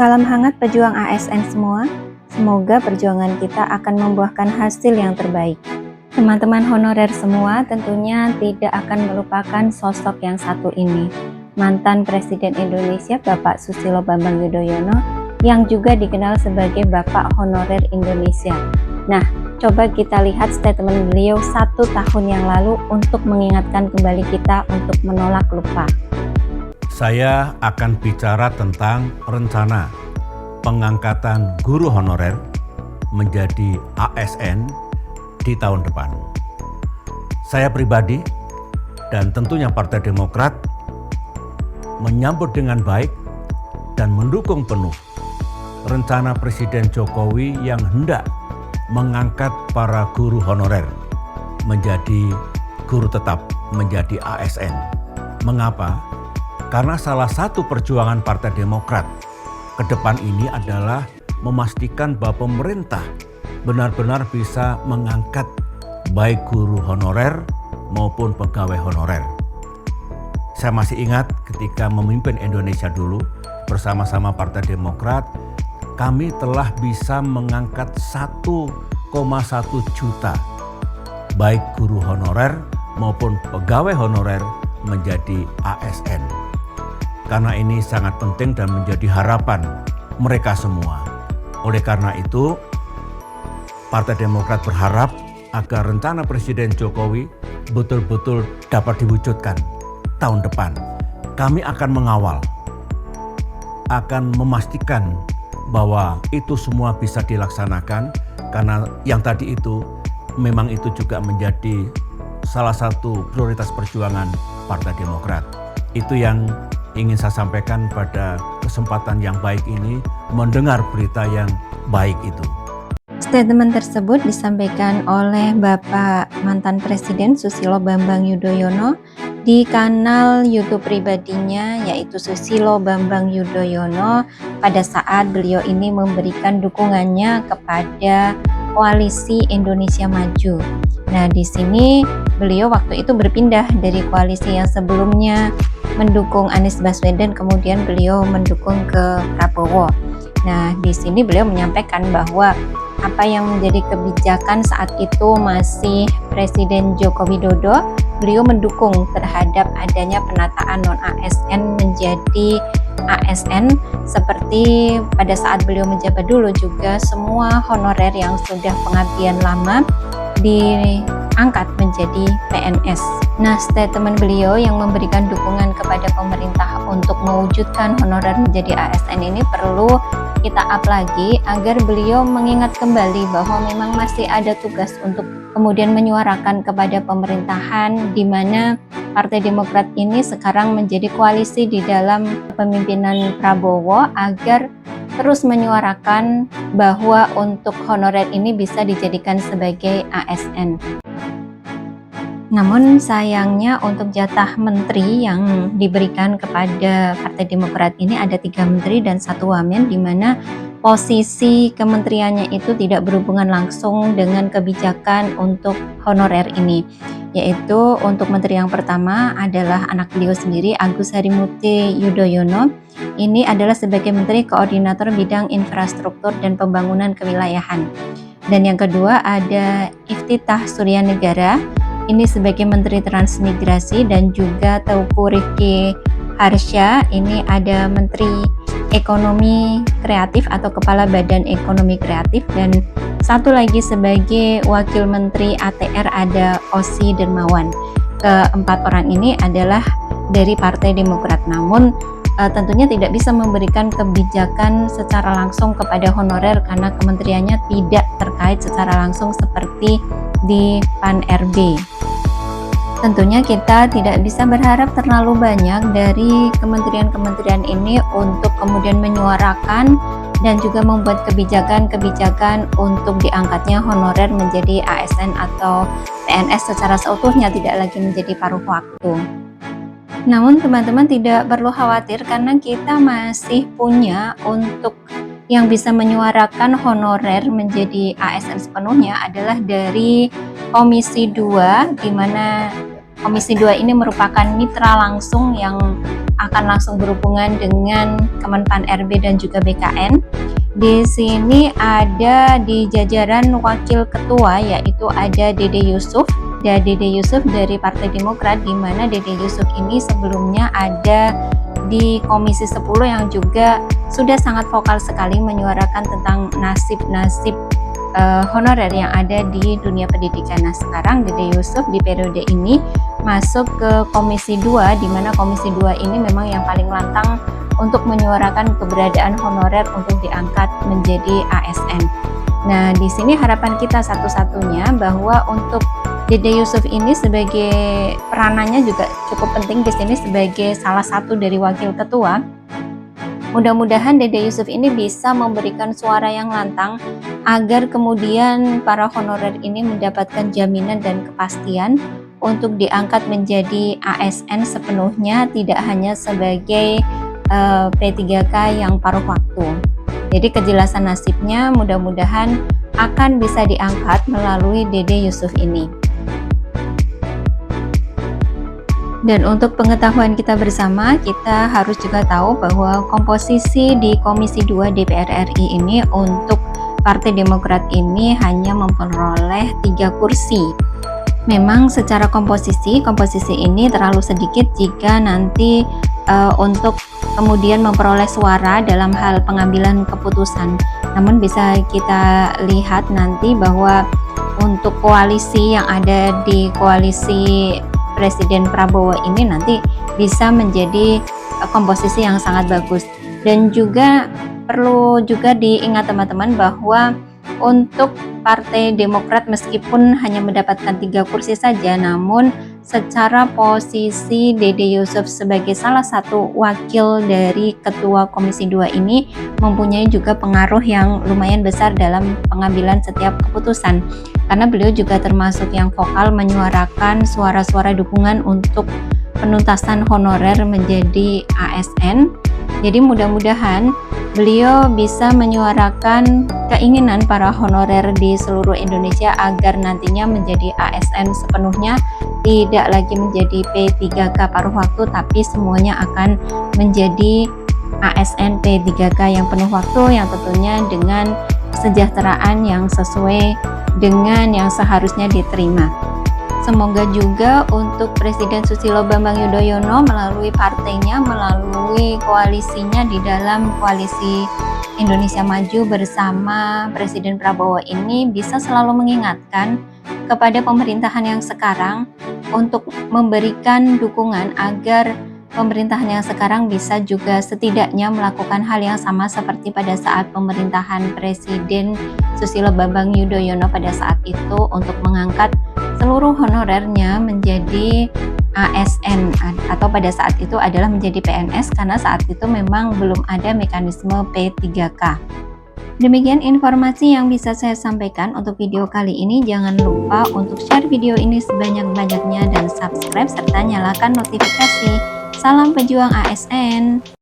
Salam hangat pejuang ASN semua. Semoga perjuangan kita akan membuahkan hasil yang terbaik. Teman-teman honorer semua tentunya tidak akan melupakan sosok yang satu ini, mantan Presiden Indonesia Bapak Susilo Bambang Yudhoyono yang juga dikenal sebagai Bapak Honorer Indonesia. Nah, coba kita lihat statement beliau 1 tahun yang lalu untuk mengingatkan kembali kita untuk menolak lupa. Saya akan bicara tentang rencana pengangkatan guru honorer menjadi ASN di tahun depan. Saya pribadi dan tentunya Partai Demokrat menyambut dengan baik dan mendukung penuh rencana Presiden Jokowi yang hendak mengangkat para guru honorer menjadi guru tetap, menjadi ASN. Mengapa? Karena salah satu perjuangan Partai Demokrat ke depan ini adalah memastikan bahwa pemerintah benar-benar bisa mengangkat baik guru honorer maupun pegawai honorer. Saya masih ingat ketika memimpin Indonesia dulu bersama-sama Partai Demokrat, kami telah bisa mengangkat 1,1 juta baik guru honorer maupun pegawai honorer menjadi ASN. Karena ini sangat penting dan menjadi harapan mereka semua. Oleh karena itu, Partai Demokrat berharap agar rencana Presiden Jokowi betul-betul dapat diwujudkan tahun depan. Kami akan mengawal, akan memastikan bahwa itu semua bisa dilaksanakan, karena yang tadi itu memang itu juga menjadi salah satu prioritas perjuangan Partai Demokrat. Itu yang ingin saya sampaikan pada kesempatan yang baik ini, mendengar berita yang baik itu. Statement tersebut disampaikan oleh Bapak mantan Presiden Susilo Bambang Yudhoyono di kanal YouTube pribadinya, yaitu Susilo Bambang Yudhoyono, pada saat beliau ini memberikan dukungannya kepada Koalisi Indonesia Maju. Nah, di sini beliau waktu itu berpindah dari koalisi yang sebelumnya mendukung Anies Baswedan, kemudian beliau mendukung ke Prabowo. Nah, di sini beliau menyampaikan bahwa apa yang menjadi kebijakan saat itu masih Presiden Joko Widodo, beliau mendukung terhadap adanya penataan non-ASN menjadi ASN, seperti pada saat beliau menjabat dulu juga semua honorer yang sudah pengabdian lama diangkat menjadi PNS. Nah, statement beliau yang memberikan dukungan kepada pemerintah untuk mewujudkan honorer menjadi ASN ini perlu kita up lagi agar beliau mengingat kembali bahwa memang masih ada tugas untuk kemudian menyuarakan kepada pemerintahan, di mana Partai Demokrat ini sekarang menjadi koalisi di dalam kepemimpinan Prabowo, agar terus menyuarakan bahwa untuk honorer ini bisa dijadikan sebagai ASN. Namun sayangnya untuk jatah menteri yang diberikan kepada Partai Demokrat ini ada 3 menteri dan 1 wamen, di mana posisi kementeriannya itu tidak berhubungan langsung dengan kebijakan untuk honorer ini. Yaitu untuk menteri yang pertama adalah anak beliau sendiri, Agus Harimurti Yudhoyono. Ini adalah sebagai Menteri Koordinator Bidang Infrastruktur dan Pembangunan Kewilayahan. Dan yang kedua ada Iftitah Suryanegara. Ini sebagai Menteri Transmigrasi, dan juga Teuku Rizky Harsha, ini ada Menteri Ekonomi Kreatif atau Kepala Badan Ekonomi Kreatif, dan satu lagi sebagai Wakil Menteri ATR ada Osi Dermawan. Keempat orang ini adalah dari Partai Demokrat, namun tentunya tidak bisa memberikan kebijakan secara langsung kepada honorer karena kementeriannya tidak terkait secara langsung seperti di PAN-RB. Tentunya kita tidak bisa berharap terlalu banyak dari kementerian-kementerian ini untuk kemudian menyuarakan dan juga membuat kebijakan-kebijakan untuk diangkatnya honorer menjadi ASN atau PNS secara seutuhnya, tidak lagi menjadi paruh waktu. Namun teman-teman tidak perlu khawatir, karena kita masih punya untuk yang bisa menyuarakan honorer menjadi ASN sepenuhnya adalah dari Komisi 2, di mana Komisi 2 ini merupakan mitra langsung yang akan langsung berhubungan dengan Kemenpan RB dan juga BKN. Di sini ada di jajaran wakil ketua, yaitu ada Dede Yusuf. Dede Yusuf dari Partai Demokrat, di mana Dede Yusuf ini sebelumnya ada di Komisi 10 yang juga sudah sangat vokal sekali menyuarakan tentang nasib-nasib honorer yang ada di dunia pendidikan. Nah, sekarang Dede Yusuf di periode ini masuk ke Komisi 2, di mana Komisi 2 ini memang yang paling lantang untuk menyuarakan keberadaan honorer untuk diangkat menjadi ASN. Nah, di sini harapan kita satu-satunya bahwa untuk Dede Yusuf ini sebagai peranannya juga cukup penting di sini sebagai salah satu dari wakil ketua. Mudah-mudahan Dede Yusuf ini bisa memberikan suara yang lantang agar kemudian para honorer ini mendapatkan jaminan dan kepastian untuk diangkat menjadi ASN sepenuhnya, tidak hanya sebagai P3K yang paruh waktu. Jadi kejelasan nasibnya mudah-mudahan akan bisa diangkat melalui Dede Yusuf ini. Dan untuk pengetahuan kita bersama, kita harus juga tahu bahwa komposisi di Komisi 2 DPR RI ini untuk Partai Demokrat ini hanya memperoleh 3 kursi. Memang secara komposisi ini terlalu sedikit jika nanti untuk kemudian memperoleh suara dalam hal pengambilan keputusan. Namun bisa kita lihat nanti bahwa untuk koalisi yang ada di koalisi Presiden Prabowo ini nanti bisa menjadi komposisi yang sangat bagus. Dan juga perlu juga diingat teman-teman bahwa untuk Partai Demokrat meskipun hanya mendapatkan 3 kursi saja, namun secara posisi Dede Yusuf sebagai salah satu wakil dari Ketua Komisi 2 ini mempunyai juga pengaruh yang lumayan besar dalam pengambilan setiap keputusan, karena beliau juga termasuk yang vokal menyuarakan suara-suara dukungan untuk penuntasan honorer menjadi ASN. Jadi mudah-mudahan beliau bisa menyuarakan keinginan para honorer di seluruh Indonesia agar nantinya menjadi ASN sepenuhnya, tidak lagi menjadi P3K paruh waktu, tapi semuanya akan menjadi ASN P3K yang penuh waktu, yang tentunya dengan kesejahteraan yang sesuai dengan yang seharusnya diterima. Semoga juga untuk Presiden Susilo Bambang Yudhoyono melalui partainya, melalui koalisinya di dalam koalisi Indonesia Maju bersama Presiden Prabowo ini bisa selalu mengingatkan kepada pemerintahan yang sekarang untuk memberikan dukungan agar pemerintahan yang sekarang bisa juga setidaknya melakukan hal yang sama seperti pada saat pemerintahan Presiden Susilo Bambang Yudhoyono pada saat itu, untuk mengangkat seluruh honorernya menjadi ASN, atau pada saat itu adalah menjadi PNS, karena saat itu memang belum ada mekanisme P3K. Demikian informasi yang bisa saya sampaikan untuk video kali ini. Jangan lupa untuk share video ini sebanyak-banyaknya dan subscribe serta nyalakan notifikasi. Salam pejuang ASN.